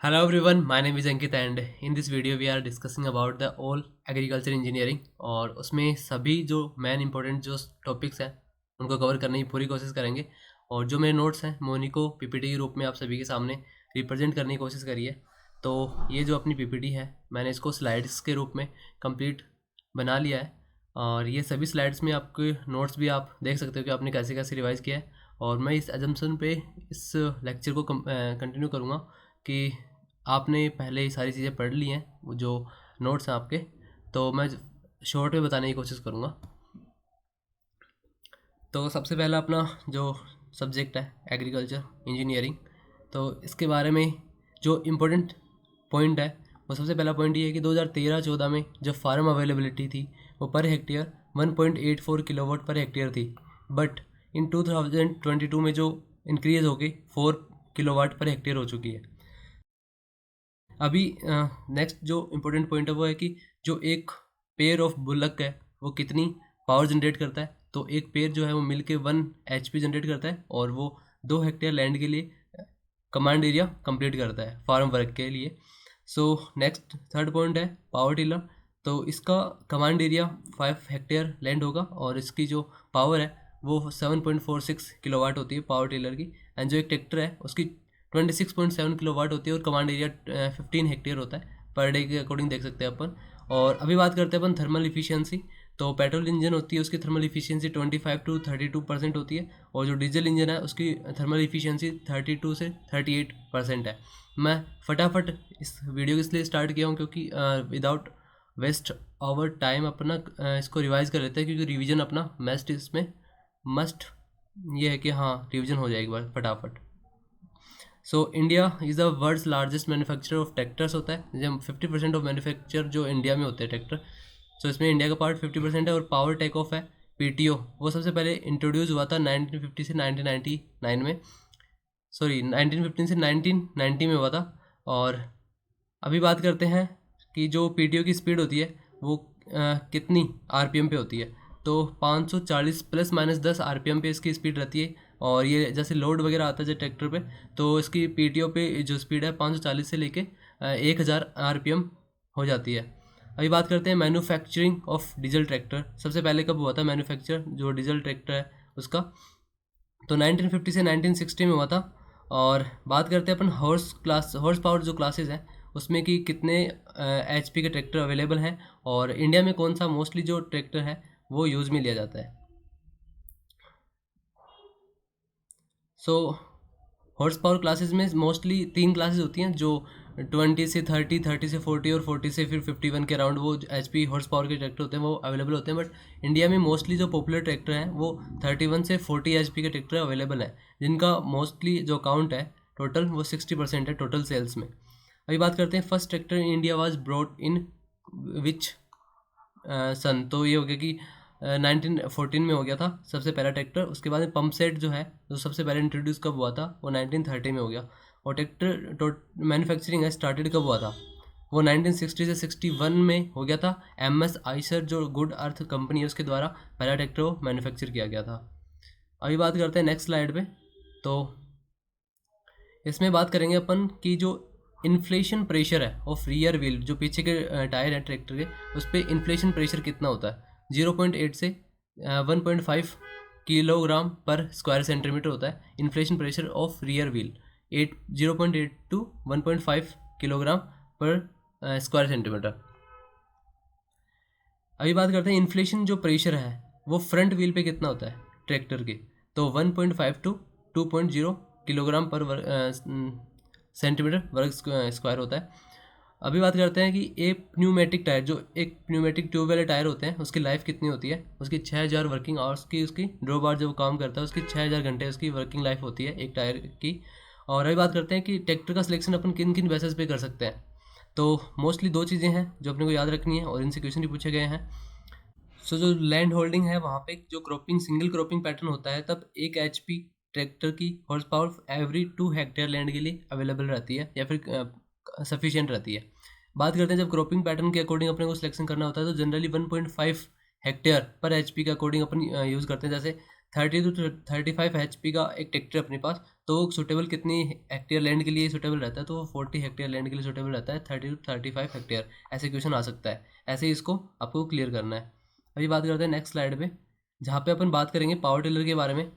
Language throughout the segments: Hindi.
Hello everyone, my name is Ankit and in this video we are discussing about the all agriculture engineering और उसमें सभी जो मेन इंपॉर्टेंट जो टॉपिक्स हैं उनको कवर करने की पूरी कोशिश करेंगे। और जो मेरे नोट्स हैं मैं उन्हीं को पीपीटी के रूप में आप सभी के सामने रिप्रेजेंट करने की कोशिश करी है। तो ये जो अपनी पीपीटी है मैंने इसको स्लाइड्स के रूप में कंप्लीट बना लिया है और ये सभी स्लाइड्स में आपके नोट्स भी आप देख सकते हो कि आपने कैसे कैसे रिवाइज़ किया है। और मैं इस एजम्पशन पे इस लेक्चर को कंटिन्यू करूँगा कि आपने पहले ही सारी चीज़ें पढ़ ली हैं, वो जो नोट्स हैं आपके, तो मैं शॉर्ट में बताने की कोशिश करूँगा। तो सबसे पहला अपना जो सब्जेक्ट है एग्रीकल्चर इंजीनियरिंग, तो इसके बारे में जो इम्पोर्टेंट पॉइंट है वो सबसे पहला पॉइंट ये है कि 2013-14 में जो फार्म अवेलेबिलिटी थी वो per hectare 1.84 kilowatt per hectare थी, बट इन 2022 में जो इंक्रीज़ होके 4 किलोवाट पर हेक्टेयर हो चुकी है। अभी नेक्स्ट जो इम्पोर्टेंट पॉइंट है वो है कि जो एक पेयर ऑफ बुलक है वो कितनी पावर जनरेट करता है। तो एक पेयर जो है वो मिलके 1 HP जनरेट करता है और वो 2 हेक्टेयर लैंड के लिए कमांड एरिया कंप्लीट करता है फार्म वर्क के लिए। सो नेक्स्ट थर्ड पॉइंट है पावर टिलर। तो इसका कमांड एरिया 5 हेक्टेयर लैंड होगा और इसकी जो पावर है वो 7.46 किलोवाट होती है पावर टिलर की। एंड जो एक ट्रैक्टर है उसकी 26.7 किलोवाट होती है और कमांड एरिया 15 हेक्टेयर होता है पर डे के अकॉर्डिंग देख सकते हैं अपन। और अभी बात करते हैं अपन थर्मल इफिशियंसी। तो पेट्रोल इंजन होती है उसकी थर्मल इफिशियंसी 25 to 32% होती है और जो डीजल इंजन है उसकी थर्मल इफिशियंसी 32 से 38% है। मैं फटाफट इस वीडियो को इसलिए स्टार्ट किया हूँ क्योंकि विदाउट वेस्ट आवर टाइम अपना इसको रिवाइज कर लेते हैं, क्योंकि रिवीजन अपना मस्ट इसमें मस्ट ये है कि हाँ रिवीजन हो जाएगी बार फटाफट। So India is the world's largest manufacturer of tractors होता है, जब 50% ऑफ मैन्युफैक्चर जो इंडिया में होते हैं ट्रैक्टर। सो इसमें इंडिया का पार्ट 50% है। और पावर टेक ऑफ है पीटीओ, वो सबसे पहले इंट्रोड्यूस हुआ था 1950 से 1999 में, सॉरी 1915 से 1990 में हुआ था। और अभी बात करते हैं कि जो पीटीओ की स्पीड होती है वो कितनी आरपीएम पे होती है। तो 540 प्लस माइनस 10 आरपीएम पे इसकी स्पीड रहती है। और ये जैसे लोड वगैरह आता है जो ट्रैक्टर पे, तो इसकी पीटीओ पे जो स्पीड है 540 से लेके 1000 आरपीएम हो जाती है। अभी बात करते हैं मैन्युफैक्चरिंग ऑफ डीजल ट्रैक्टर। सबसे पहले कब हुआ था मैन्युफैक्चर जो डीजल ट्रैक्टर है उसका, तो 1950 से 1960 में हुआ था। और बात करते हैं अपन हॉर्स पावर जो क्लासेस हैं उसमें कि कितने एचपी के ट्रैक्टर अवेलेबल हैं और इंडिया में कौन सा मोस्टली जो ट्रैक्टर है वो यूज़ में लिया जाता है। सो हॉर्स पावर क्लासेस में मोस्टली 3 क्लासेस होती हैं, जो 20 से 30, 30 से 40 और 40 से फिर 51 के अराउंड वो एचपी हॉर्स पावर के ट्रैक्टर होते हैं वो अवेलेबल होते हैं। बट इंडिया में मोस्टली जो पॉपुलर ट्रैक्टर हैं वो 31 से 40 एचपी के ट्रैक्टर अवेलेबल हैं, जिनका मोस्टली जो अकाउंट है टोटल वो 60% है टोटल सेल्स में। अभी बात करते हैं first tractor in India was brought in which sun. तो ये हो गया कि 1914 में हो गया था सबसे पहला ट्रैक्टर। उसके बाद में पंप सेट जो है जो सबसे पहले इंट्रोड्यूस कब हुआ था वो 1930 में हो गया। और ट्रैक्टर मैन्युफैक्चरिंग है स्टार्टेड कब हुआ था वो 1960 से 61 में हो गया था। एमएस आइसर जो गुड अर्थ कंपनी है उसके द्वारा पहला ट्रैक्टर वो मैन्युफैक्चर किया गया था। अभी बात करते हैं नेक्स्ट स्लाइड पे। तो इसमें बात करेंगे अपन की जो इन्फ्लेशन प्रेशर है ऑफ रियर व्हील, जो पीछे के टायर है ट्रैक्टर के उस पर इन्फ्लेशन प्रेशर कितना होता है 0.8 से 1.5 किलोग्राम पर स्क्वायर सेंटीमीटर होता है inflation pressure of rear wheel. 0.8 to 1.5 kilogram पर स्क्वायर सेंटीमीटर। अभी बात करते हैं इन्फ्लेशन जो प्रेशर है वो फ्रंट व्हील पे कितना होता है ट्रैक्टर के, तो 1.5 टू 2.0 किलोग्राम पर सेंटीमीटर वर्ग स्क्वायर होता है। अभी बात करते हैं कि एक न्यूमेटिक टायर, जो एक न्यूमेटिक ट्यूब वाले टायर होते हैं उसकी लाइफ कितनी होती है, उसकी 6000 वर्किंग आवर्स की, उसकी ड्रो बार जब काम करता है उसकी 6000 घंटे उसकी वर्किंग लाइफ होती है एक टायर की। और अभी बात करते हैं कि ट्रैक्टर का सिलेक्शन अपन किन किन बेसिस पे कर सकते हैं। तो मोस्टली 2 चीज़ें हैं जो अपने को याद रखनी है और इनसे क्वेश्चन भी पूछे गए हैं। सो जो लैंड होल्डिंग है वहाँ पे जो क्रॉपिंग सिंगल क्रॉपिंग पैटर्न होता है तब 1 HP ट्रैक्टर की horse power every 2 hectare land के लिए अवेलेबल रहती है या फिर सफिशियंट रहती है। बात करते हैं जब क्रॉपिंग पैटर्न के अकॉर्डिंग अपने को सिलेक्शन करना होता है तो जनरली 1.5 हेक्टेयर पर HP के अकॉर्डिंग अपन यूज़ करते हैं। जैसे 30 to 35 HP का एक ट्रैक्टर अपने पास, तो सूटेबल कितनी हेक्टेयर लैंड के लिए सूटेबल रहता है, तो वो 40 हेक्टेयर लैंड के लिए सूटेबल रहता है, 30 to 35 हेक्टेयर। ऐसे क्वेश्चन आ सकता है, ऐसे ही इसको आपको क्लियर करना है। अभी बात करते हैं नेक्स्ट स्लाइड पे, जहाँ पे अपन बात करेंगे पावर टिलर के बारे में,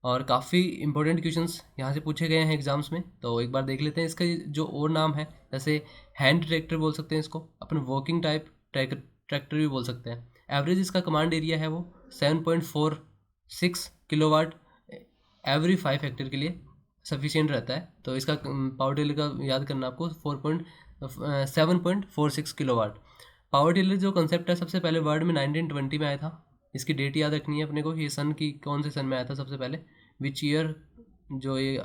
और काफ़ी इंपॉर्टेंट क्वेश्चंस यहाँ से पूछे गए हैं एग्जाम्स में, तो एक बार देख लेते हैं इसका जो और नाम है। जैसे हैंड ट्रैक्टर बोल सकते हैं इसको अपन, वर्किंग टाइप ट्रैक्टर भी बोल सकते हैं। एवरेज इसका कमांड एरिया है वो 7.46 किलोवाट एवरी 5 हेक्टेयर के लिए सफिशिएंट रहता है। तो इसका पावर टिलर का याद करना आपको 7.46 किलोवाट। पावर टिलर जो कंसेप्ट है सबसे पहले वर्ल्ड में 1920 में आया था। इसकी डेट याद रखनी है अपने को, ये सन की कौन से सन में आया था सबसे पहले, विच ईयर, जो ये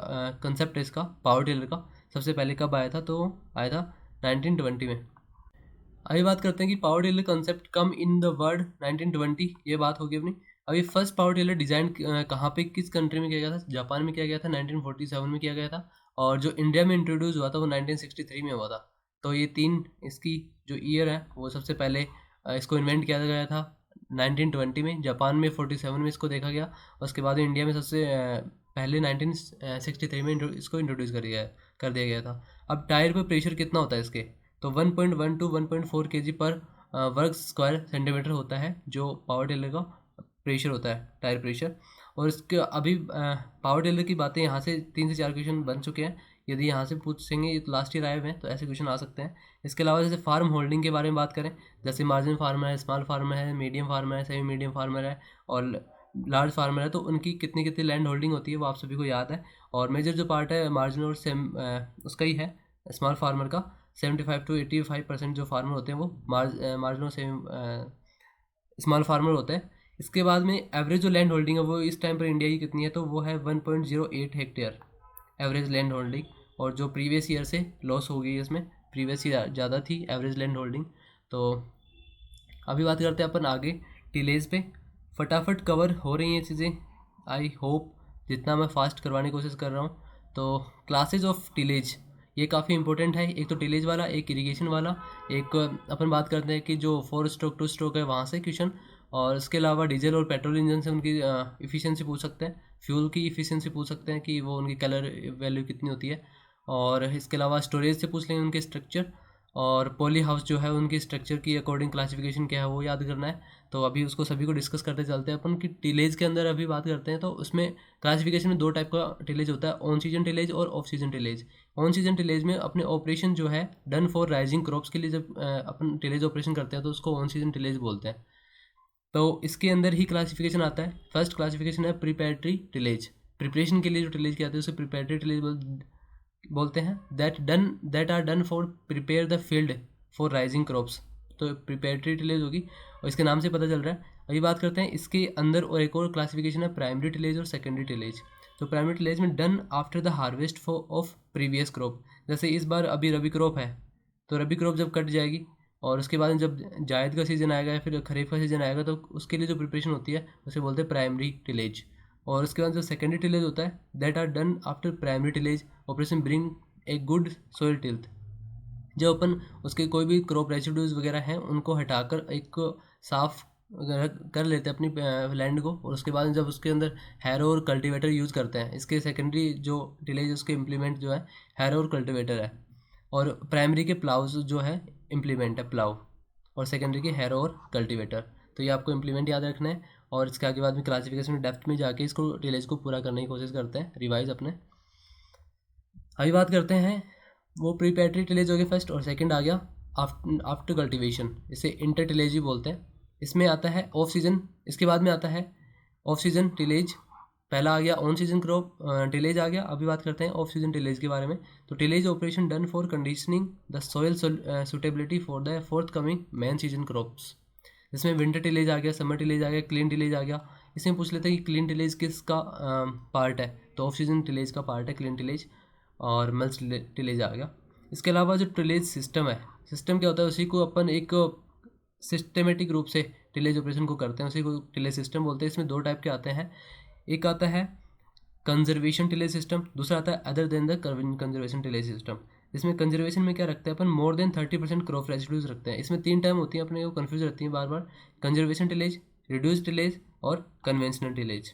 कंसेप्ट है इसका पावर टिलर का सबसे पहले कब आया था, तो आया था 1920 में। अभी बात करते हैं कि power tiller concept come in the world 1920, ये बात होगी अपनी। अभी फर्स्ट पावर टिलर डिज़ाइन कहाँ पे, किस कंट्री में किया गया था, जापान में किया गया था, 1947 में किया गया था। और जो इंडिया में इंट्रोड्यूस हुआ था वो 1963 में हुआ था। तो ये तीन इसकी जो ईयर है वो सबसे पहले इसको इन्वेंट किया गया था 1920 में, जापान में 47 में इसको देखा गया, उसके बाद इंडिया में सबसे पहले 1963 में इसको इंट्रोड्यूस कर दिया गया था। अब टायर पर प्रेशर कितना होता है इसके, तो 1.1 to 1.4 kg पर वर्ग स्क्वायर सेंटीमीटर होता है जो पावर टिलर का प्रेशर होता है, टायर प्रेशर। और इसके अभी पावर टिलर की बातें यहाँ से 3 से 4 क्वेश्चन बन चुके हैं, यदि यहाँ से पूछेंगे, ये लास्ट ईयर आए हुए हैं तो ऐसे क्वेश्चन आ सकते हैं। इसके अलावा जैसे फार्म होल्डिंग के बारे में बात करें, जैसे मार्जिन फार्मर है, स्मॉल फार्मर है, मीडियम फार्मर है, सेमी मीडियम फार्मर है और लार्ज फार्मर है, तो उनकी कितनी कितनी लैंड होल्डिंग होती है वो आप सभी को याद है। और मेजर जो पार्ट है मार्जिन और उसका ही है, स्मॉल फार्मर का। 75 to 85% जो फार्मर होते हैं वो मार्जिन और स्मॉल फार्मर होते हैं। इसके बाद में एवरेज जो लैंड होल्डिंग है वो इस टाइम पर इंडिया की कितनी है, तो वो है 1.08 हेक्टेयर एवरेज लैंड होल्डिंग। और जो प्रीवियस ईयर से लॉस हो गई है इसमें, प्रीवियस ईयर ज़्यादा थी एवरेज लैंड होल्डिंग। तो अभी बात करते हैं अपन आगे टिलेज पे, फटाफट कवर हो रही हैं चीज़ें, आई होप जितना मैं फास्ट करवाने की कोशिश कर रहा हूँ। तो क्लासेज ऑफ टिलेज ये काफ़ी इंपॉर्टेंट है, एक तो टिलेज वाला, एक इरिगेशन वाला, एक अपन बात करते हैं कि जो 4 स्ट्रोक 2 स्ट्रोक है वहाँ से क्वेश्चन, और इसके अलावा डीजल और पेट्रोल इंजन से उनकी इफ़िशियंसी पूछ सकते हैं, फ्यूल की इफ़िशियंसी पूछ सकते हैं कि वो उनकी कलर वैल्यू कितनी होती है। और इसके अलावा स्टोरेज से पूछ लेंगे उनके स्ट्रक्चर, और पॉली हाउस जो है उनकी स्ट्रक्चर की अकॉर्डिंग क्लासिफिकेशन क्या है वो याद करना है। तो अभी उसको सभी को डिस्कस करते चलते हैं अपन कि टिलेज के अंदर अभी बात करते हैं। तो उसमें क्लासिफिकेशन में 2 टाइप का टिलेज होता है, ऑन सीजन टिलेज और off season tillage. On season tillage में अपने ऑपरेशन जो है डन फॉर राइजिंग क्रॉप्स के लिए जब अपन टिलेज ऑपरेशन करते हैं तो उसको ऑन सीजन टिलेज बोलते हैं। तो इसके अंदर ही क्लासिफिकेशन आता है, फर्स्ट क्लासिफिकेशन है प्रिपेरेटरी टिलेज, प्रिपरेशन के लिए जो टिलेज किया जाता है उसे प्रिपेरेटरी टिलेज बोलते हैं। That are done for prepare the field for raising crops, तो प्रिपेरेटरी टिलेज होगी, और इसके नाम से पता चल रहा है। अभी बात करते हैं इसके अंदर, और एक और क्लासिफिकेशन है प्राइमरी टिलेज और सेकेंडरी टिलेज। तो प्राइमरी टिलेज में done after the harvest of previous crop, जैसे इस बार अभी रबी क्रॉप है तो रबी क्रॉप जब कट जाएगी और उसके बाद जब जायद का सीज़न आएगा या फिर खरीफ का सीज़न आएगा तो उसके लिए जो प्रिपरेशन होती है उसे बोलते हैं प्राइमरी टिलेज। और उसके बाद जो सेकेंडरी टिलेज होता है, that are done after primary tillage operation bring a good soil tilth, जब अपन उसके कोई भी क्रॉप रेसिड्यूज वगैरह हैं उनको हटाकर एक साफ कर लेते हैं अपनी लैंड को, और उसके बाद जब उसके अंदर हैरो और कल्टीवेटर यूज़ करते हैं। इसके सेकेंडरी जो टिलेज उसके इम्प्लीमेंट जो है हैरो और कल्टीवेटर है, और प्राइमरी के प्लाउज जो है इम्प्लीमेंट है प्लाउ, और सेकेंडरी के हैरो और कल्टीवेटर। तो ये आपको इम्प्लीमेंट याद रखना है, और इसके आगे बाद में क्लासिफिकेशन में डेप्थ में जाके इसको टिलेज को पूरा करने की कोशिश करते हैं रिवाइज अपने। अभी बात करते हैं वो प्रीपेरेटरी टिलेज हो गया फर्स्ट, और सेकंड आ गया आफ्टर कल्टीवेशन, इसे इंटर टिलेज भी बोलते हैं। इसमें आता है ऑफ सीजन, इसके बाद में आता है ऑफ सीजन टिलेज। पहला आ गया ऑन सीजन क्रॉप टिलेज आ गया, अभी बात करते हैं ऑफ सीजन टिलेज के बारे में। तो tillage operation done for conditioning the soil suitability for the fourth coming man season crops. इसमें विंटर टिलेज आ गया, समर टिलेज आ गया, क्लीन टिलेज आ गया। इसमें पूछ लेते हैं कि क्लीन टिलेज किसका पार्ट है, तो ऑफ सीजन टिलेज का पार्ट है क्लीन टिलेज, और मल्च टिलेज आ गया। इसके अलावा जो टिलेज सिस्टम है, सिस्टम क्या होता है, उसी को अपन एक सिस्टमेटिक रूप से टिलेज ऑपरेशन को करते हैं, उसी को टिलेज सिस्टम बोलते हैं। इसमें 2 टाइप के आते हैं, एक आता है कंजर्वेशन टिलेज सिस्टम, दूसरा आता है other than the conservation tillage system. इसमें कंजर्वेशन में क्या रखते हैं अपन, मोर देन 30% क्रॉप रेसिड्यूज रखते हैं। इसमें 3 टाइम होती हैं, अपने को कन्फ्यूज रहती हैं बार बार, कंजर्वेशन टिलेज, रिड्यूस टिलेज और कन्वेंशनल टिलेज।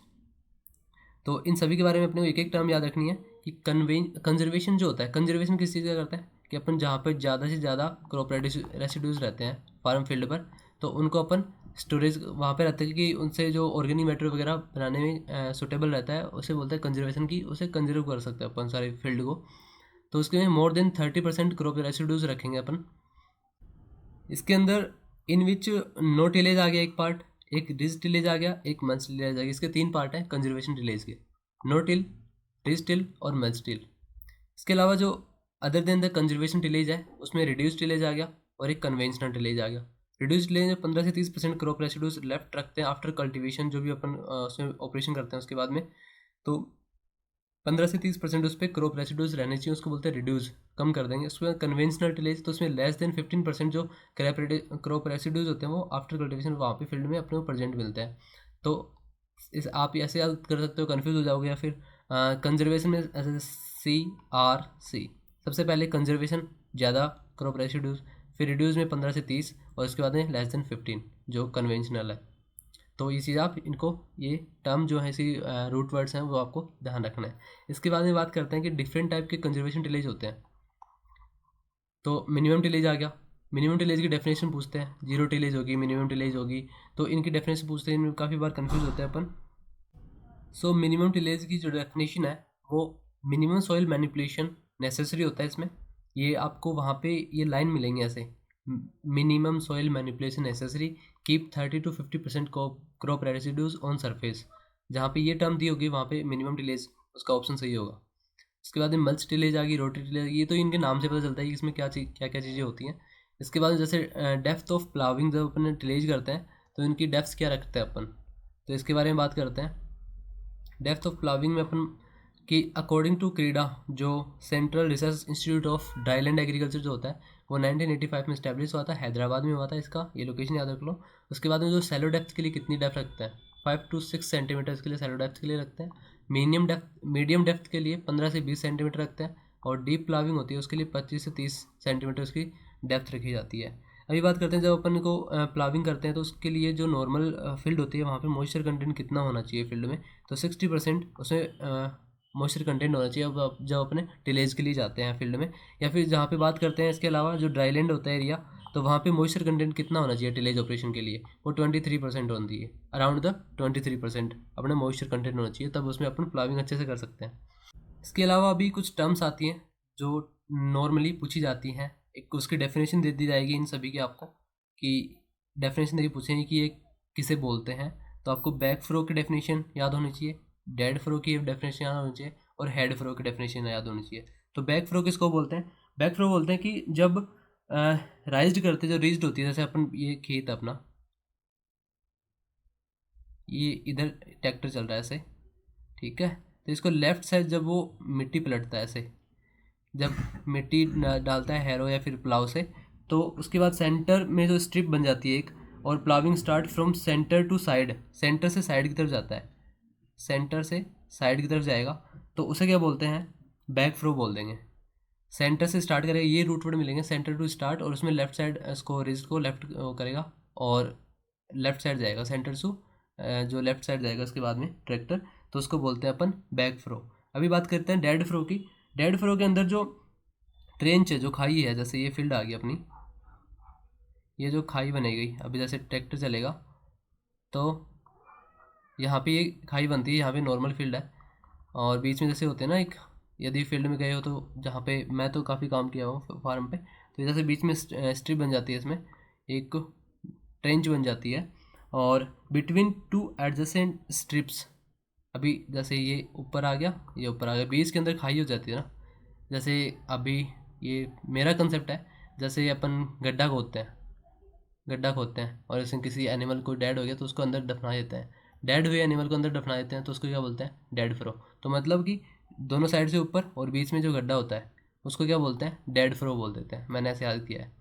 तो इन सभी के बारे में अपने को एक एक टर्म याद रखनी है कि कंजर्वेशन जो होता है, कंजर्वेशन किस चीज़ का करता है कि अपन जहाँ पर ज़्यादा से ज़्यादा क्रॉप रेसिड्यूज रहते हैं फार्म फील्ड पर, तो उनको अपन स्टोरेज वहाँ पे रहता है कि उनसे जो ऑर्गेनिक मैटर वगैरह बनाने में सुटेबल रहता है, उसे बोलते हैं कंजर्वेशन की, उसे कंजर्व कर सकते हैं अपन सारे फील्ड को। तो उसके में मोर देन 30% क्रॉप रेसिड्यूज रखेंगे अपन इसके अंदर, इन विच नो टिलेज आ गया एक पार्ट, एक रिज टिलेज आ गया, एक मल्च टिलेज आ गया। इसके 3 पार्ट हैं कंजर्वेशन टिलेज के, नो टिल, रिज टिल और मल्च टिल। इसके अलावा जो other than the conservation tillage है उसमें रिड्यूस टिलेज आ गया और एक कन्वेंशनल टिलेज आ गया। रिड्यूस टिलेज में 15 से 30% क्रॉप रेसिड्यूज लेफ्ट रखते हैं आफ्टर कल्टीवेशन, जो भी अपन उसमें ऑपरेशन करते हैं उसके बाद में, तो 15 से 30% उस पर क्रॉप रेसिड्यूज रहने चाहिए, उसको बोलते हैं रिड्यूस, कम कर देंगे। उसमें कन्वेंशनल टिलेज, तो उसमें लेस देन 15% जो क्रॉप रेसिड्यूज होते हैं वो आफ्टर कल्टीवेशन वहाँ पे फील्ड में अपने को प्रेजेंट मिलते हैं। तो इस आप ऐसे याद कर सकते हो, कन्फ्यूज हो जाओगे। या फिर कंजर्वेशन में ऐसे CRC, सबसे पहले कंजर्वेशन ज़्यादा क्रॉप रेसिड्यूज, फिर रिड्यूस में 15 से 30 और उसके बाद में लेस देन 15 जो कन्वेंशनल है। तो ये चीज़ आप इनको, ये टर्म जो है इसी रूट वर्ड्स हैं वो आपको ध्यान रखना है। इसके बाद में बात करते हैं कि डिफरेंट टाइप के कंजर्वेशन टिलेज होते हैं। तो मिनिमम टिलेज आ गया, मिनिमम टिलेज की डेफिनेशन पूछते हैं, जीरो टिलेज होगी, मिनिमम टिलेज होगी, तो इनकी डेफिनेशन पूछते हैं, इनमें काफ़ी बार कन्फ्यूज होते हैं अपन। सो मिनिमम टिलेज की जो डेफिनेशन है वो मिनिमम सॉइल मैनिपुलेशन नेसेसरी होता है इसमें। ये आपको वहाँ पे ये लाइन मिलेंगे ऐसे, minimum soil manipulation necessary, keep 30 to 50% crop residues on surface. जहाँ पे ये टर्म दी होगी वहाँ पे मिनिमम टिलेज उसका ऑप्शन सही होगा। उसके बाद में मल्च टिलेज आ गई, रोटी टिलेज, ये तो इनके नाम से पता चलता है कि इसमें क्या क्या क्या चीज़ें होती हैं। इसके बाद जैसे डेप्थ ऑफ प्लाविंग, जब अपन टिलेज करते हैं तो इनकी डेप्थ क्या रखते हैं अपन, तो इसके बारे में बात करते हैं। डेप्थ ऑफ प्लाविंग में अपन कि अकॉर्डिंग टू क्रीडा, जो central research institute of dryland agriculture जो होता है वो 1985 में स्टैब्लिश हुआ था, हैदराबाद में हुआ था इसका, ये लोकेशन याद रख लो। उसके बाद में जो सैलो डेप्थ के लिए कितनी डेप्थ रखते हैं, 5 to 6 सेंटीमीटर्स के लिए सैलो डेप्थ के लिए रखते हैं। मीडियम डेप्थ के लिए 15 से 20 सेंटीमीटर रखते हैं, और डीप प्लाविंग होती है उसके लिए 25 से 30 सेंटीमीटर्स की डेप्थ रखी जाती है। अभी बात करते हैं जब अपन को प्लाविंग करते हैं तो उसके लिए जो नॉर्मल फील्ड होती है वहाँ पे मॉइस्चर कंटेंट कितना होना चाहिए फील्ड में, तो 60% उसमें मॉइस्चर कंटेंट होना चाहिए अब जब अपने टिलेज के लिए जाते हैं फील्ड में। या फिर जहाँ पे बात करते हैं इसके अलावा जो ड्राईलैंड होता है एरिया, तो वहाँ पे मॉइस्चर कंटेंट कितना होना चाहिए टिलेज ऑपरेशन के लिए, वो 23% होती है, अराउंड द 23% अपना मॉइस्चर कंटेंट होना चाहिए, तब उसमें अपन प्लाविंग अच्छे से कर सकते हैं। इसके अलावा अभी कुछ टर्म्स आती हैं जो नॉर्मली पूछी जाती हैं, एक उसकी डेफिनेशन दे दी जाएगी इन सभी की आपको, कि डेफिनेशन देखिए पूछेंगे कि ये किसे बोलते हैं, तो आपको बैक फ्रो की डेफिनेशन याद होनी चाहिए, डेड फ्रो की डेफिनेशन याद होनी चाहिए, और हेड फ्रो की डेफिनेशन याद होनी चाहिए। तो बैक फ्रो किसको बोलते हैं, बैक फ्रो बोलते हैं कि जब राइज्ड करते, जो रिज्ड होती है, जैसे अपन ये खेत अपना, ये इधर ट्रैक्टर चल रहा है ऐसे, ठीक है, तो इसको लेफ्ट साइड जब वो मिट्टी पलटता है ऐसे, जब मिट्टी डालता है हैरो या फिर प्लाव से, तो उसके बाद सेंटर में जो स्ट्रिप बन जाती है एक, और ploughing start from centre to side, centre से साइड की तरफ जाता है, सेंटर से साइड की तरफ जाएगा, तो उसे क्या बोलते हैं, बैक फ्रो बोल देंगे। सेंटर से स्टार्ट करेगा, ये रूट वर्ड मिलेंगे, सेंटर टू स्टार्ट, और उसमें लेफ्ट साइड इसको रिस्ट को लेफ्ट करेगा और लेफ्ट साइड जाएगा, सेंटर टू जो लेफ्ट साइड जाएगा उसके बाद में ट्रैक्टर, तो उसको बोलते हैं अपन बैक फ्रो। अभी बात करते हैं डेड फ्रो की। डेड फ्रो के अंदर जो ट्रेंच है, जो खाई है, जैसे ये फील्ड आ गई अपनी, ये जो खाई बनी गई, अभी जैसे ट्रैक्टर चलेगा तो यहाँ पे ये खाई बनती है, यहाँ पे नॉर्मल फील्ड है, और बीच में जैसे होते हैं ना एक, यदि फील्ड में गए हो तो, जहाँ पे मैं तो काफ़ी काम किया हूँ फार्म पे, तो जैसे बीच में स्ट्रिप बन जाती है, इसमें एक ट्रेंच बन जाती है, और बिटवीन टू एडजेसेंट स्ट्रिप्स, अभी जैसे ये ऊपर आ गया, ये ऊपर आ गया, बीच के अंदर खाई हो जाती है ना, जैसे अभी ये मेरा कंसेप्ट है, जैसे अपन गड्ढा खोदते हैं और इसमें किसी एनिमल को डेड हो गया तो उसको अंदर दफना देते हैं, डेड हुए एनिमल को अंदर दफना देते हैं, तो उसको क्या बोलते हैं, डेड फ्रो। तो मतलब कि दोनों साइड से ऊपर और बीच में जो गड्ढा होता है उसको क्या बोलते हैं, डेड फ्रो बोल देते हैं, मैंने ऐसे याद किया है।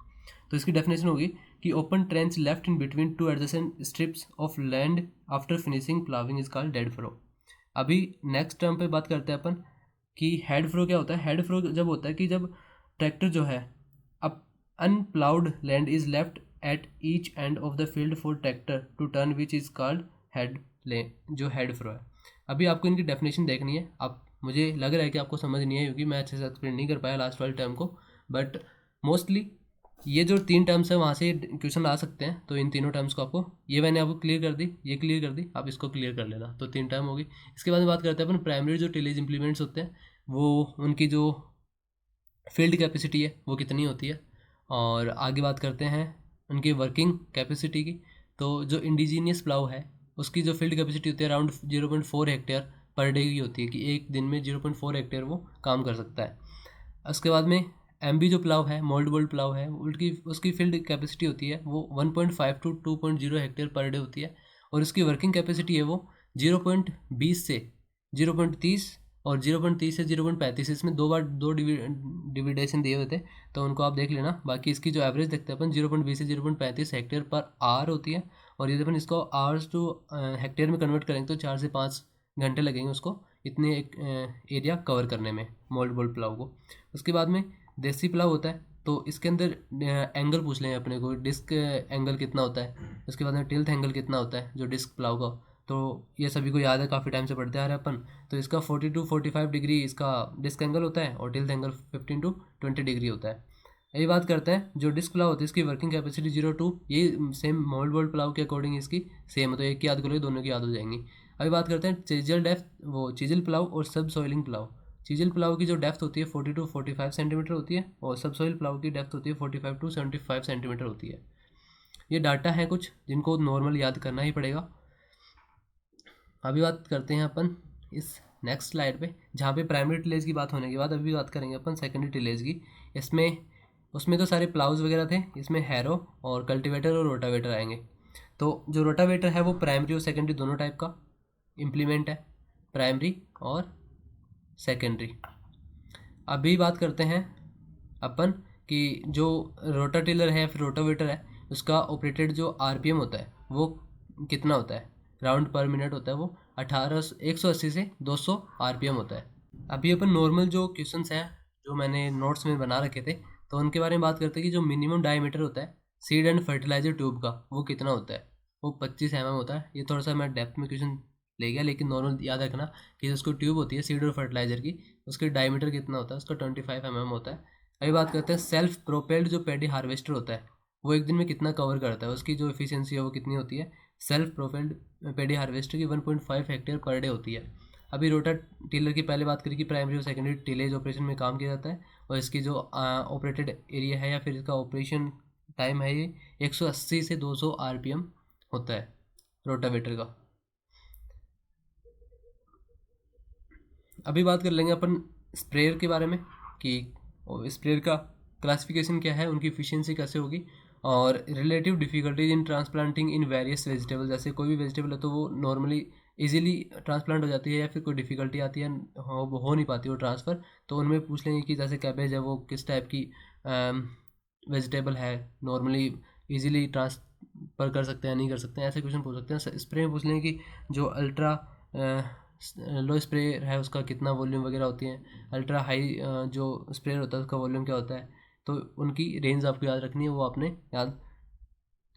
तो इसकी डेफिनेशन होगी कि open trench left in between two adjacent strips of land after finishing ploughing is called dead furrow. अभी नेक्स्ट टर्म पे बात करते हैं अपन कि हेड फ्रो क्या होता है। हेड फ्रो जब होता है कि जब ट्रैक्टर जो है, अब unploughed land is left at each end of the field for tractor to turn which is called headland, जो हेड फ्रो है। अभी आपको इनकी डेफिनेशन देखनी है। आप, मुझे लग रहा है कि आपको समझ नहीं है क्योंकि मैं अच्छे से एक्सप्लेन नहीं कर पाया लास्ट वाले टर्म को, बट मोस्टली ये जो 3 टर्म्स है वहाँ से क्वेश्चन आ सकते हैं। तो इन तीनों टर्म्स को आपको, ये मैंने आपको क्लियर कर दी, ये क्लियर कर दी, आप इसको क्लियर कर लेना। तो 3 टर्म होगी। इसके बाद में बात करते हैं अपन प्राइमरी जो टिलेज इंप्लीमेंट्स होते हैं, वो उनकी जो फील्ड कैपेसिटी है वो कितनी होती है। और आगे बात करते हैं उनकी वर्किंग कैपेसिटी की। तो जो इंडिजीनियस प्लाउ है उसकी जो फील्ड कैपेसिटी होती है अराउंड 0.4 हेक्टेयर पर डे की होती है, कि एक दिन में 0.4 हेक्टेयर वो काम कर सकता है। उसके बाद में एमबी जो प्लाव है, मोल्ड बोल्ड प्लाव है, उसकी उसकी फील्ड कैपेसिटी होती है वो 1.5 टू 2.0 हेक्टेयर पर डे होती है। और उसकी वर्किंग कैपेसिटी है वो 0.20 से 0.30 और 0.30 से 0.35, इसमें दो बार दो डिविडेशन दिए हुए थे, तो उनको आप देख लेना। बाकी इसकी जो एवरेज देखते हैं अपन 0.20 से 0.35 हेक्टेयर पर आवर होती है। और यदि अपन इसको आवर्स टू हेक्टेयर में कन्वर्ट करेंगे तो 4 से 5 घंटे लगेंगे उसको इतने एक एरिया कवर करने में, मोल्ड बोल्ड पुलाव को। उसके बाद में देसी पुलाव होता है, तो इसके अंदर एंगल पूछ लेंगे अपने को, डिस्क एंगल कितना होता है। उसके बाद में टिल्थ एंगल कितना होता है जो डिस्क पुलाव का। तो ये सभी को याद है, काफ़ी टाइम से पढ़ते आ रहे हैं अपन। तो इसका 40 टू 45 डिग्री इसका डिस्क एंगल होता है और टिल्थ एंगल 15 टू 20 डिग्री होता है। यही बात करते हैं जो डिस्क पुलाव होती है इसकी वर्किंग कैपेसिटी 0 टू, ये सेम मोल्ड बोल्ड पुलाव के अकॉर्डिंग इसकी सेम है। तो एक की याद करोगे दोनों की याद हो जाएंगी। अभी बात करते हैं चीजल डेप्थ, वो चीजल पुलाव और सब सॉइलिंग पुलाव। चीजल पुलाव की जो डेप्थ होती है 40 टू 45 सेंटीमीटर होती है और सब सॉइल पुलाव की डेप्थ होती है 45 टू 75 सेंटीमीटर होती है। ये डाटा है कुछ जिनको नॉर्मल याद करना ही पड़ेगा। अभी बात करते हैं अपन इस नेक्स्ट स्लाइड पे, जहाँ पे प्राइमरी टिलेज की बात होने के बाद अभी बात करेंगे अपन सेकेंडरी टिलेज की। इसमें उसमें तो सारे प्लाउज वगैरह थे, इसमें हैरो और कल्टीवेटर और रोटावेटर आएंगे। तो जो रोटावेटर है वो प्राइमरी और सेकेंडरी दोनों टाइप का इम्प्लीमेंट है, प्राइमरी और सेकेंडरी। अभी बात करते हैं अपन कि जो रोटाटिलर है फिर रोटावेटर है उसका ऑपरेटेड जो आरपीएम होता है वो कितना होता है, राउंड पर मिनट होता है वो 180 से 200 आरपीएम होता है। अभी अपन नॉर्मल जो क्वेश्चंस हैं जो मैंने नोट्स में बना रखे थे तो उनके बारे में बात करते हैं कि जो मिनिमम डायमीटर होता है सीड एंड फर्टिलाइजर ट्यूब का वो कितना होता है, वो 25 mm होता है। ये थोड़ा सा मैं डेप्थ में क्वेश्चन ले गया, लेकिन नॉर्मल याद रखना कि उसको ट्यूब होती है सीड और फर्टिलाइजर की, उसके डायमीटर कितना होता है, उसका 25 mm होता है। अभी बात करते हैं सेल्फ प्रोपेल्ड जो पैडी हार्वेस्टर होता है वो एक दिन में कितना कवर करता है, उसकी जो एफिशिएंसी है वो कितनी होती है। सेल्फ प्रोपेल्ड पैडी हार्वेस्टर की 1.5 हेक्टेयर पर डे होती है। अभी रोटा टिलर की पहले बात करें कि प्राइमरी और सेकेंडरी टिलेज ऑपरेशन में काम किया जाता है और इसकी जो ऑपरेटेड एरिया है या फिर इसका ऑपरेशन टाइम है ये 180 से 200 आरपीएम होता है रोटावेटर का। अभी बात कर लेंगे अपन स्प्रेयर के बारे में कि स्प्रेयर का क्लासिफिकेशन क्या है, उनकी इफिशियंसी कैसे होगी और relative difficulties in transplanting in various vegetable. जैसे कोई भी वेजिटेबल है तो वो नॉर्मली इजीली ट्रांसप्लांट हो जाती है या फिर कोई डिफिकल्टी आती है, हो नहीं पाती वो ट्रांसफ़र। तो उनमें पूछ लेंगे कि जैसे कैबेज है वो किस टाइप की वेजिटेबल है, नॉर्मली इजीली ट्रांसफ़र कर सकते हैं नहीं कर सकते हैं, ऐसे क्वेश्चन पूछ सकते हैं। स्प्रे में पूछ लेंगे कि जो अल्ट्रा लो स्प्रे है उसका कितना वॉल्यूम वगैरह होती है, अल्ट्रा हाई जो स्प्रे होता है उसका वॉल्यूम क्या होता है। तो उनकी रेंज आपको याद रखनी है, वो आपने याद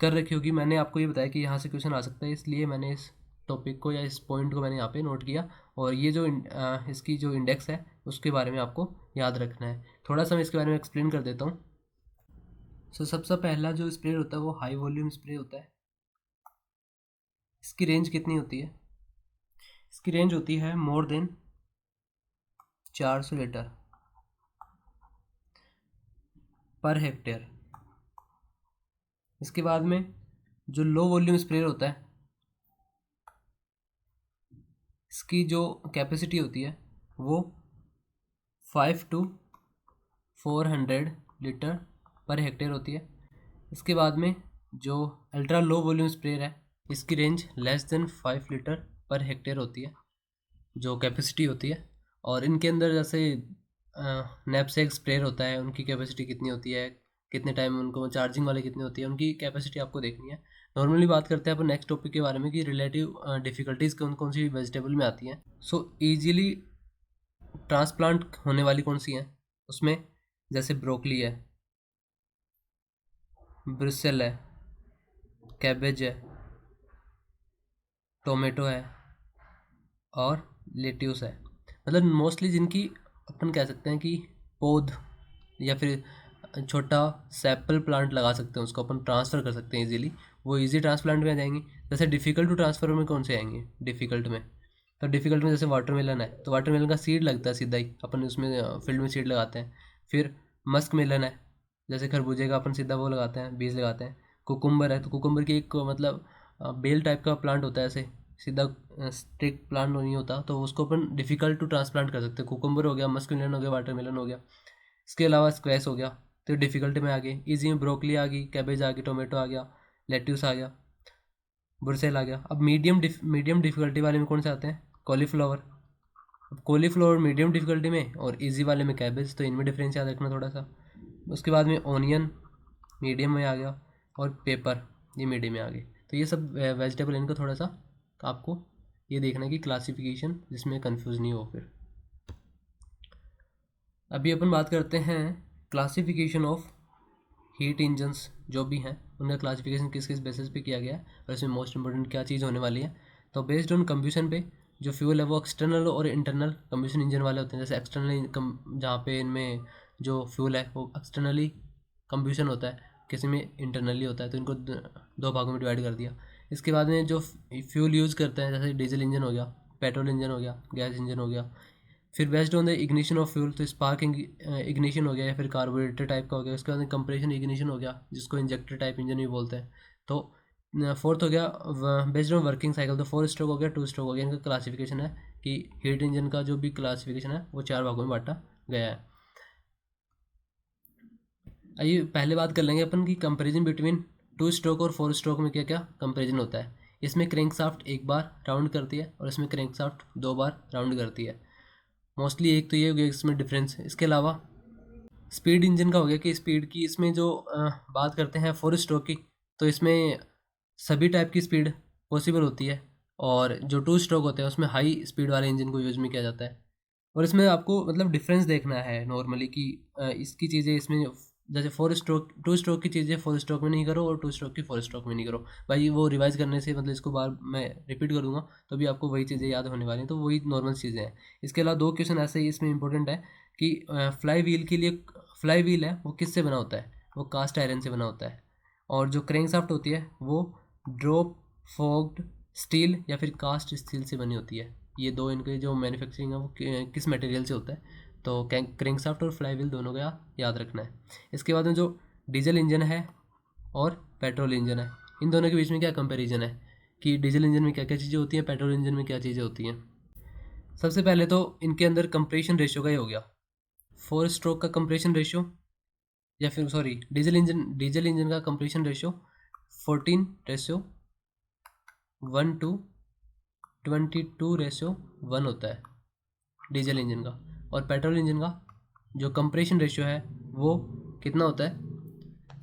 कर रखी होगी। मैंने आपको ये बताया कि यहाँ से क्वेश्चन आ सकता है, इसलिए मैंने इस टॉपिक को या इस पॉइंट को मैंने यहाँ पे नोट किया। और ये जो इसकी जो इंडेक्स है उसके बारे में आपको याद रखना है। थोड़ा सा मैं इसके बारे में एक्सप्लेन कर देता हूँ। सो सबसे पहला जो स्प्रे होता है वो हाई वॉल्यूम स्प्रे होता है। इसकी रेंज कितनी होती है, इसकी रेंज होती है more than 400 litre per hectare. इसके बाद में जो लो वॉल्यूम स्प्रेयर होता है इसकी जो कैपेसिटी होती है वो 5 टू 400 लीटर पर हेक्टेयर होती है। इसके बाद में जो अल्ट्रा लो वॉल्यूम स्प्रेयर है इसकी range less than 5 litre per hectare होती है जो कैपेसिटी होती है। और इनके अंदर जैसे नैपसेक स्प्रेयर होता है उनकी कैपेसिटी कितनी होती है, कितने टाइम उनको चार्जिंग वाले कितनी होती है, उनकी कैपेसिटी आपको देखनी है। नॉर्मली बात करते हैं अपन नेक्स्ट टॉपिक के बारे में कि रिलेटिव डिफ़िकल्टीज़ कौन कौन सी वेजिटेबल में आती हैं। सो ईजीली ट्रांसप्लांट होने वाली कौन सी हैं उसमें, जैसे ब्रोकली है, ब्रिसेल है, कैबेज है, टोमेटो है और लेट्यूस है। मतलब मोस्टली जिनकी अपन कह सकते हैं कि पौध या फिर छोटा सैपल प्लांट लगा सकते हैं, उसको अपन ट्रांसफ़र कर सकते हैं इजीली, वो इजी ट्रांसप्लांट में आ जाएंगे। जैसे डिफ़िकल्ट टू ट्रांसफ़र में कौन से आएंगे डिफ़िकल्ट में, तो डिफ़िकल्ट में जैसे वाटरमेलन है, तो वाटरमेलन का सीड लगता है सीधा ही, अपन उसमें फील्ड में सीड लगाते हैं। फिर मस्क मेलन है, जैसे खरबूजे का अपन सीधा वो लगाते हैं, बीज लगाते हैं। कुकुम्बर है, तो कुकुम्बर की एक मतलब बेल टाइप का प्लांट होता है, ऐसे सीधा स्टिक प्लांट नहीं होता, तो उसको अपन डिफ़िकल्ट टू ट्रांसप्लांट कर सकते हैं। कुकुम्बर हो गया, मस्क मेलन हो गया, वाटरमेलन हो गया। इसके अलावा स्क्वैश हो गया, तो डिफ़िकल्ट में आ गए। ईजी में ब्रोकली आ गई, कैबेज आ गई, टोमेटो आ गया, लेट्यूस आ गया, ब्रुसेल आ गया। अब मीडियम डिफ़िकल्टी वाले में कौन से आते हैं, कॉलीफ्लावर। अब कॉलीफ्लावर मीडियम डिफ़िकल्टी में और इजी वाले में कैबेज, तो इनमें डिफरेंस याद रखना थोड़ा सा। उसके बाद में ऑनियन मीडियम में आ गया और पेपर ये मीडियम में आ गए। तो ये सब वेजिटेबल, इनका थोड़ा सा आपको ये देखना है कि क्लासिफिकेशन जिसमें कंफ्यूज नहीं हो। फिर अभी अपन बात करते हैं क्लासिफिकेशन ऑफ हीट इंजन्स जो भी हैं, उनका क्लासिफिकेशन किस किस बेसिस पे किया गया है और इसमें मोस्ट इंपॉर्टेंट क्या चीज़ होने वाली है। तो बेस्ड ऑन कम्ब्यूशन पे जो फ्यूल है वो एक्सटर्नल और इंटरनल कम्ब्यूशन इंजन वाले होते हैं। जैसे एक्सटर्नल जहाँ पे इनमें जो फ्यूल है वो एक्सटर्नली कम्ब्यूशन होता है, किसी में इंटरनली होता है, तो इनको दो भागों में डिवाइड कर दिया। इसके बाद में जो फ्यूल यूज़ करते हैं, जैसे डीजल इंजन हो गया, पेट्रोल इंजन हो गया, गैस इंजन हो गया। फिर based on the ignition of fuel, तो स्पार्क इग्निशन हो गया या फिर कार्बोरेटर टाइप का हो गया। उसके बाद कंप्रेशन इग्निशन हो गया, जिसको इंजेक्टर टाइप इंजन भी बोलते हैं। तो फोर्थ हो गया बेस्ड ऑन वर्किंग साइकिल, तो 4 स्ट्रोक हो गया, 2 स्ट्रोक हो गया। इनका क्लासिफिकेशन है कि हीट इंजन का जो भी क्लासिफिकेशन है वो 4 भागों में बांटा गया है। आइए पहले बात कर लेंगे अपन की कंपेरिजन बिटवीन 2 स्ट्रोक और 4 स्ट्रोक में क्या क्या कंपेरिजन होता है। इसमें क्रैंकशाफ्ट एक बार राउंड करती है और इसमें क्रैंकशाफ्ट 2 बार राउंड करती है। मोस्टली एक तो ये हो गया इसमें डिफरेंस। इसके अलावा स्पीड इंजन का हो गया कि स्पीड की इसमें जो बात करते हैं 4 स्ट्रोक की, तो इसमें सभी टाइप की स्पीड पॉसिबल होती है। और जो 2 स्ट्रोक होते हैं उसमें हाई स्पीड वाले इंजन को यूज़ में किया जाता है। और इसमें आपको मतलब डिफरेंस देखना है नॉर्मली कि इसकी चीज़ें इसमें जैसे 4 स्ट्रोक 2 स्ट्रोक की चीज़ें 4 स्ट्रोक में नहीं करो और 2 स्ट्रोक की 4 स्ट्रोक में नहीं करो। भाई वो रिवाइज़ करने से मतलब इसको बार मैं रिपीट करूँगा तो भी आपको वही चीज़ें याद होने वाली हैं, तो वही नॉर्मल चीज़ें हैं। इसके अलावा 2 क्वेश्चन ऐसे ही इसमें इंपॉर्टेंट है कि फ्लाई व्हील के लिए, फ्लाई व्हील है वो किससे बना होता है, वो कास्ट आयरन से बना होता है। और जो क्रैंकशाफ्ट होती है वो ड्रॉप फोग्ड स्टील या फिर कास्ट स्टील से बनी होती है। ये दो इनके जो मैन्युफैक्चरिंग है वो किस मटेरियल से होता है, तो क्रैंकशाफ्ट और फ्लाईव्हील दोनों का याद रखना है। इसके बाद में जो डीजल इंजन है और पेट्रोल इंजन है, इन दोनों के बीच में क्या कंपैरिजन है कि डीजल इंजन में क्या क्या चीज़ें होती हैं, पेट्रोल इंजन में क्या चीज़ें होती हैं। सबसे पहले तो इनके अंदर कंप्रेशन रेशियो का ही हो गया। 4 स्ट्रोक का कंप्रेशन रेशियो या फिर सॉरी डीजल इंजन का कंप्रेशन रेशियो 14:1:22:1 होता है डीजल इंजन का। और पेट्रोल इंजन का जो कंप्रेशन रेशियो है वो कितना होता है,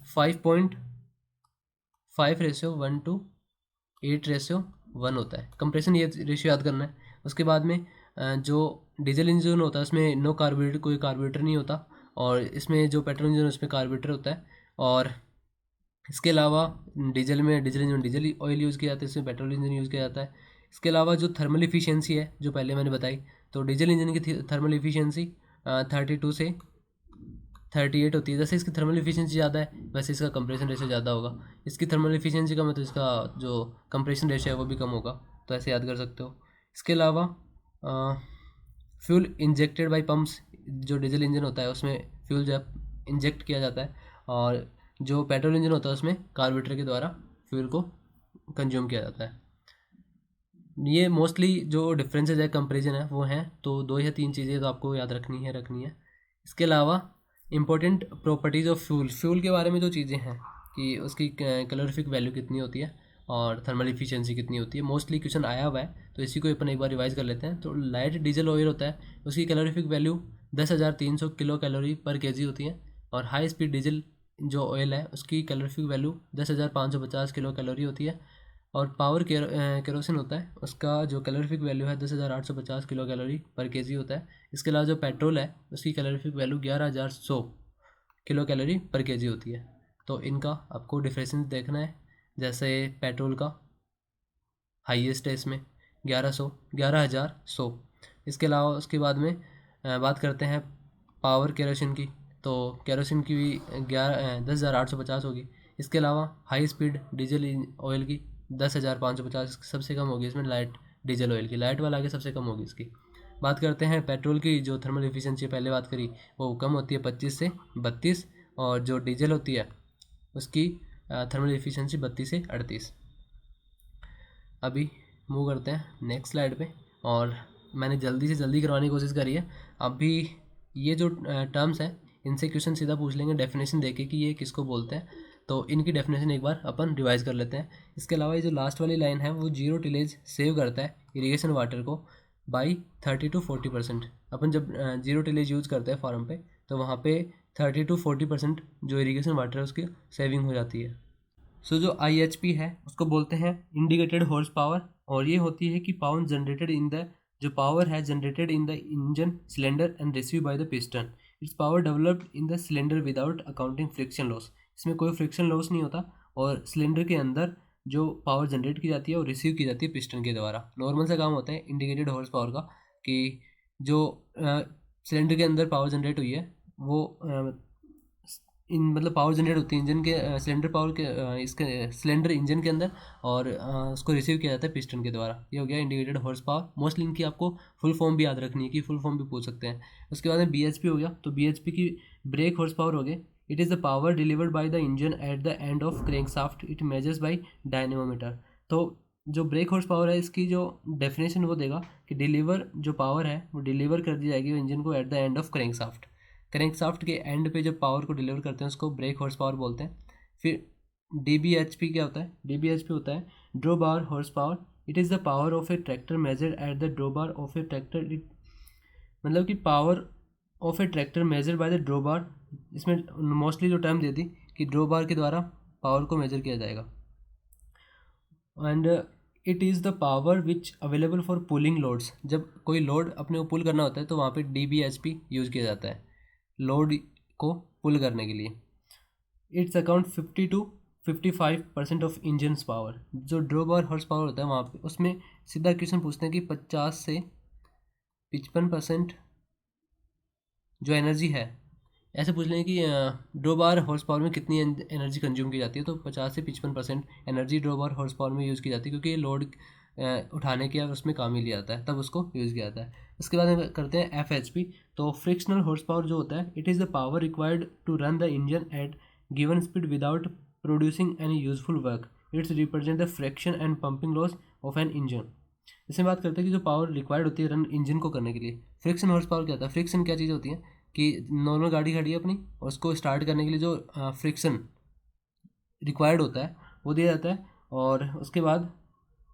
5.5:1:8:1 होता है। कंप्रेशन ये रेशियो याद करना है। उसके बाद में जो डीजल इंजन होता है उसमें नो कार्बोरेटर, कोई कार्बोरेटर नहीं होता। और इसमें जो पेट्रोल इंजन है उसमें कार्बोरेटर होता है। और इसके अलावा diesel engine diesel oil use किया जाता है, इसमें पेट्रोल इंजन यूज़ किया जाता है। इसके अलावा जो थर्मल इफिशियंसी है जो पहले मैंने बताई, तो डीजल इंजन की थर्मल इफिशियंसी 32 से 38 होती है। जैसे इसकी थर्मल इफिशियंसी ज़्यादा है वैसे इसका कंप्रेशन रेशियो ज़्यादा होगा। इसकी थर्मल इफिशियंसी कम है तो इसका जो कंप्रेशन रेशियो है वो भी कम होगा। तो ऐसे याद कर सकते हो। इसके अलावा फ्यूल इंजेक्टेड बाई पम्प्स, जो डीजल इंजन होता है उसमें फ्यूल जो है इंजेक्ट किया जाता है। और जो पेट्रोल इंजन होता है उसमें कार्बोरेटर के द्वारा फ्यूल को कंज्यूम किया जाता है। ये मोस्टली जो डिफरेंसेस है कंपेरिजन है वो हैं, तो 2 या 3 चीज़ें तो आपको याद रखनी है। इसके अलावा इंपॉर्टेंट प्रॉपर्टीज़ ऑफ फ्यूल के बारे में जो चीज़ें हैं कि उसकी कैलोरीफिक वैल्यू कितनी होती है और थर्मल इफिशिएंसी कितनी होती है, मोस्टली क्वेश्चन आया हुआ है तो इसी को अपन एक बार रिवाइज कर लेते हैं। तो लाइट डीजल ऑयल होता है, उसकी कैलोरीफिक वैल्यू 10,300 किलो कैलोरी पर केजी होती है। और हाई स्पीड डीजल जो ऑयल है उसकी कैलोरीफिक वैल्यू 10,550 किलो कैलोरी होती है। और पावर केरोसिन होता है, उसका जो कैलोरीफिक वैल्यू है 10,850 किलो कैलोरी पर केजी होता है। इसके अलावा जो पेट्रोल है उसकी कैलोरीफिक वैल्यू 11,100 किलो कैलोरी पर केजी होती है। तो इनका आपको डिफरेंस देखना है। जैसे पेट्रोल का हाईएस्ट है इसमें, 11,100। इसके अलावा उसके बाद में बात करते हैं पावर केरोसिन की, तो केरोसिन की भी 10,850 होगी। इसके अलावा हाई स्पीड डीजल ऑयल की 10,550 सबसे कम होगी। इसमें लाइट डीजल ऑयल की, लाइट वाला आगे सबसे कम होगी इसकी। बात करते हैं पेट्रोल की, जो थर्मल एफिशिएंसी पहले बात करी वो कम होती है 25 से 32, और जो डीजल होती है उसकी थर्मल एफिशिएंसी 32 से 38। अभी मूव करते हैं नेक्स्ट स्लाइड पे, और मैंने जल्दी से जल्दी करवाने की कोशिश करी है। अभी ये जो टर्म्स हैं इनसे क्वेश्चन सीधा पूछ लेंगे डेफिनेशन देके कि ये किसको बोलते हैं, तो इनकी डेफिनेशन एक बार अपन रिवाइज कर लेते हैं। इसके अलावा ये जो लास्ट वाली लाइन है वो जीरो टिलेज सेव करता है इरीगेशन वाटर को बाई 30 to 40%। अपन जब जीरो टिलेज यूज़ करते हैं फार्म पे, तो वहाँ पे 30 to 40% जो इरीगेशन वाटर है उसकी सेविंग हो जाती है। सो जो IHP है उसको बोलते हैं इंडिकेटेड हॉर्स पावर, और ये होती है कि पावर जनरेटेड इन द, जो पावर है generated in the engine cylinder and receive by the piston. It's power developed in the cylinder without accounting friction loss. इसमें कोई फ्रिक्शन लॉस नहीं होता, और सिलेंडर के अंदर जो पावर जनरेट की जाती है वो रिसीव की जाती है पिस्टन के द्वारा। नॉर्मल सा काम होता है इंडिकेटेड हॉर्स पावर का, कि जो सिलेंडर के अंदर पावर जनरेट हुई है वो इन मतलब पावर जनरेट होती है इंजन के सिलेंडर पावर के इसके सिलेंडर इंजन के अंदर, और उसको रिसीव किया जाता है पिस्टन के द्वारा। ये हो गया इंडिकेटेड हॉर्स पावर। मोस्टली इनकी आपको फुल फॉर्म भी याद रखनी है, कि फुल फॉर्म भी पूछ सकते हैं। उसके बाद में BHP हो गया, तो BHP की ब्रेक हॉर्स पावर हो गए। It is the power delivered by the engine at the end of crankshaft, it measures by dynamometer. तो जो ब्रेक हॉर्स पावर है इसकी जो डेफिनेशन वो देगा कि डिलीवर जो पावर है वो डिलीवर कर दी जाएगी इंजन को eight the end of crankshaft. Crankshaft के एंड पे जब पावर को डिलीवर करते हैं उसको ब्रेक हॉर्स पावर बोलते हैं। फिर DBHP क्या होता है? DBHP होता है draw bar horse power. It is the power of a tractor measured at the draw bar of a tractor. It मतलब कि power of a tractor measure by the draw bar. इसमें मोस्टली जो टर्म देती कि ड्रॉ बार के द्वारा पावर को मेजर किया जाएगा। And it is the power which available for pulling loads. जब कोई लोड अपने को पुल करना होता है तो वहाँ पे DBHP यूज़ किया जाता है लोड को पुल करने के लिए। It's account 50 to 55% of engine power. जो ड्रॉ बार हॉर्स पावर होता है वहाँ पे उसमें सीधा क्वेश्चन पूछते हैं कि 50 से 55% जो एनर्जी है, ऐसे पूछ लें कि ड्रॉ बार हॉर्स पावर में कितनी एनर्जी कंज्यूम की जाती है, तो 50 से 55% energy draw bar horse power में यूज़ की जाती है, क्योंकि ये लोड उठाने के उसमें काम ही लिया जाता है, तब उसको यूज़ किया जाता है। उसके बाद हम करते हैं FHP। तो फ्रिक्शनल हॉर्स पावर जो होता है, it is the power required to run the engine at given speed without producing any useful work. It's represent the friction and pumping loss of an engine. इसमें बात करते हैं कि जो पावर रिक्वायर्ड होती है रन इंजन को करने के लिए। फ्रिक्शन हॉर्स पावर क्या होता है? फ्रिक्शन क्या चीज़ होती है कि नॉर्मल गाड़ी खड़ी है अपनी, और उसको स्टार्ट करने के लिए जो फ्रिक्शन रिक्वायर्ड होता है वो दिया जाता है। और उसके बाद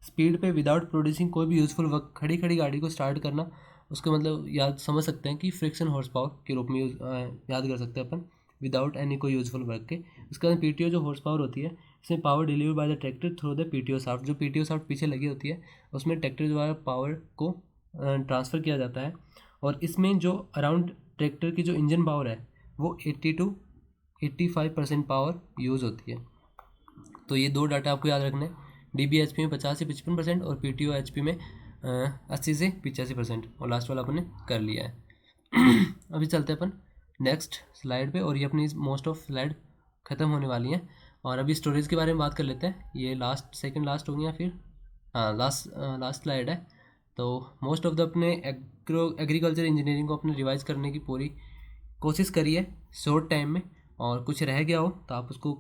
स्पीड पे विदाउट प्रोड्यूसिंग कोई भी यूज़फुल वर्क, खड़ी खड़ी गाड़ी को स्टार्ट करना, उसको मतलब याद समझ सकते हैं कि फ्रिक्शन हॉर्स पावर के रूप में याद कर सकते हैं अपन, विदाउट एनी कोई यूजफुल वर्क के। उसके बाद PTO जो हॉर्स पावर होती है, इसमें power deliver by the tractor through the PTO shaft. जो PTO शाफ्ट पीछे लगी होती है उसमें ट्रैक्टर द्वारा पावर को ट्रांसफ़र किया जाता है। और इसमें जो अराउंड ट्रैक्टर की जो इंजन पावर है वो 80 to 85% पावर यूज़ होती है। तो ये दो डाटा आपको याद रखना है। DBHP में 50 से 55% और PTO HP में 80 से 85%, और लास्ट वाला अपन ने कर लिया है। अभी चलते हैं अपन नेक्स्ट स्लाइड पे, और ये अपनी मोस्ट ऑफ स्लाइड ख़त्म होने वाली हैं। और अभी स्टोरेज के बारे में बात कर लेते हैं। ये लास्ट सेकंड लास्ट हो गया, फिर हाँ लास्ट स्लाइड है। तो मोस्ट ऑफ द अपने एग्रीकल्चर इंजीनियरिंग को अपने रिवाइज करने की पूरी कोशिश करिए शॉर्ट टाइम में, और कुछ रह गया हो तो आप उसको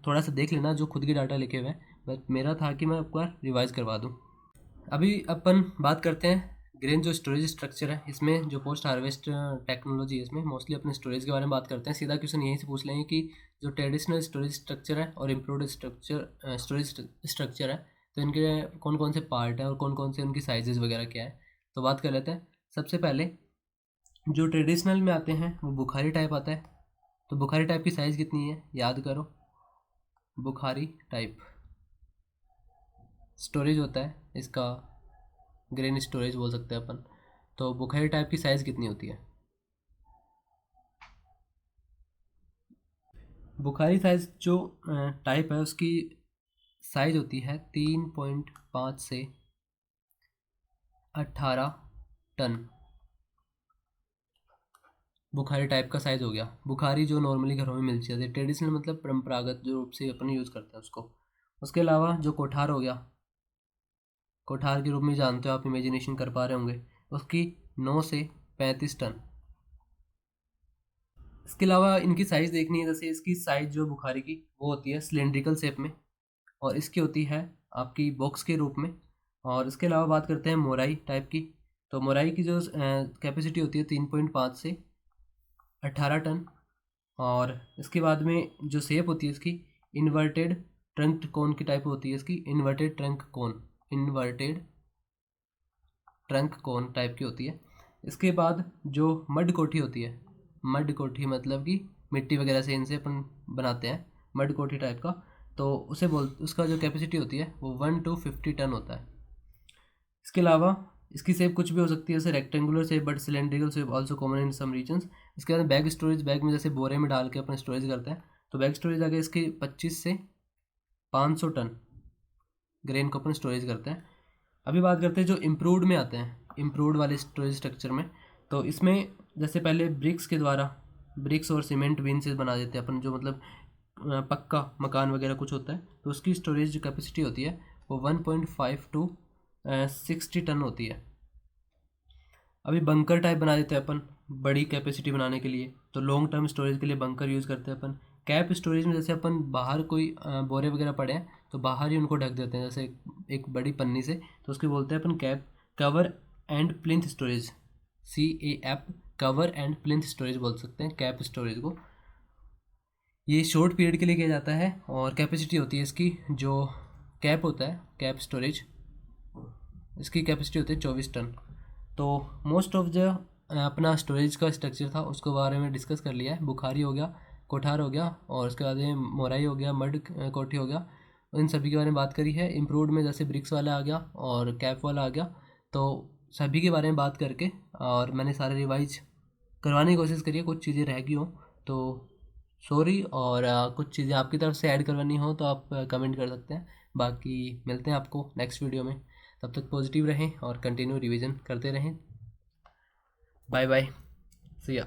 थोड़ा सा देख लेना जो खुद के डाटा लिखे हुए हैं। बट मेरा था कि मैं आपका रिवाइज करवा दूँ। अभी अपन बात करते हैं ग्रेन जो स्टोरेज स्ट्रक्चर है, इसमें जो पोस्ट हार्वेस्ट टेक्नोलॉजी है इसमें मोस्टली अपने स्टोरेज के बारे में बात करते हैं। सीधा क्वेश्चन यहीं से पूछ लेंगे कि जो ट्रेडिशनल स्टोरेज स्ट्रक्चर है और इम्प्रूव्ड स्टोरेज स्ट्रक्चर है, तो इनके कौन कौन से पार्ट हैं और कौन कौन से उनकी साइजेस वगैरह क्या है, तो बात कर लेते हैं। सबसे पहले जो ट्रेडिशनल में आते हैं वो बुखारी टाइप आता है। तो बुखारी टाइप की साइज़ कितनी है याद करो। बुखारी टाइप स्टोरेज होता है इसका, ग्रेन स्टोरेज बोल सकते हैं अपन। तो बुखारी टाइप की साइज़ कितनी होती है? बुखारी साइज़ जो टाइप है उसकी साइज़ होती है 3.5 से 18 टन बुखारी टाइप का साइज़ हो गया। बुखारी जो नॉर्मली घरों में मिलती है, ट्रेडिशनल मतलब परंपरागत जो रूप से अपन यूज़ करते हैं उसको। उसके अलावा जो कोठार हो गया, कोठार के रूप में जानते हो आप, इमेजिनेशन कर पा रहे होंगे, उसकी 9 से 35 टन। इसके अलावा इनकी साइज़ देखनी है, जैसे इसकी साइज़ जो बुखारी की वो होती है सिलेंड्रिकल शेप में, और इसकी होती है आपकी बॉक्स के रूप में। और इसके अलावा बात करते हैं मोराई टाइप की, तो मोराई की जो कैपेसिटी होती है 3.5 से 18 टन। और इसके बाद में जो शेप होती है इसकी इन्वर्टेड ट्रंक कोन की टाइप होती है, इसकी इन्वर्टेड ट्रंक कोन, इन्वर्टेड ट्रंक कोन टाइप की होती है। इसके बाद जो मड कोठी होती है, मड कोठी मतलब कि मिट्टी वगैरह से इनसे अपन बनाते हैं, मड कोठी टाइप का, तो उसे उसका जो कैपेसिटी होती है वो 1 to 50 टन होता है। इसके अलावा इसकी शेप कुछ भी हो सकती है, जैसे rectangular shape but cylindrical shape also common in some regions. इसके बाद बैग स्टोरेज, बैग में जैसे बोरे में डाल के अपन स्टोरेज करते हैं, तो बैग स्टोरेज आगे इसकी 25 से 500 टन ग्रेन को अपन स्टोरेज करते हैं। अभी बात करते हैं जो इम्प्रूव्ड में आते हैं, इम्प्रूव्ड वाले स्टोरेज स्ट्रक्चर में। तो इसमें जैसे पहले ब्रिक्स के द्वारा, ब्रिक्स और सीमेंट बीन से बना देते हैं अपन, जो मतलब पक्का मकान वगैरह कुछ होता है, तो उसकी स्टोरेज जो कैपेसिटी होती है वो 1.5 to 60 टन होती है। अभी बंकर टाइप बना देते हैं अपन बड़ी कैपेसिटी बनाने के लिए, तो लॉन्ग टर्म स्टोरेज के लिए बंकर यूज़ करते हैं अपन। कैप स्टोरेज में जैसे अपन बाहर कोई बोरे वगैरह पड़े हैं तो बाहर ही उनको ढक देते हैं, जैसे एक बड़ी पन्नी से, तो उसकी बोलते हैं अपन cap, cover and plinth storage, CAP, cover and plinth storage बोल सकते हैं कैप स्टोरेज को। ये शॉर्ट पीरियड के लिए किया जाता है, और कैपेसिटी होती है इसकी, जो कैप होता है कैप स्टोरेज, इसकी कैपेसिटी होती है 24 टन। तो मोस्ट ऑफ द अपना स्टोरेज का स्ट्रक्चर था उसको बारे में डिस्कस कर लिया है। बुखारी हो गया, कोठार हो गया, और उसके बाद में मोराई हो गया, मड कोठी हो गया, इन सभी के बारे में बात करी है। इम्प्रूव्ड में जैसे ब्रिक्स वाला आ गया और कैप वाला आ गया, तो सभी के बारे में बात करके, और मैंने सारे रिवाइज करवाने की कोशिश करी है। कुछ चीज़ें रह गई हों तो सॉरी, और कुछ चीज़ें आपकी तरफ से ऐड करवानी हो तो आप कमेंट कर सकते हैं। बाकी मिलते हैं आपको नेक्स्ट वीडियो में, तब तक पॉजिटिव रहें और कंटिन्यू रिवीजन करते रहें। बाय बाय, सी या।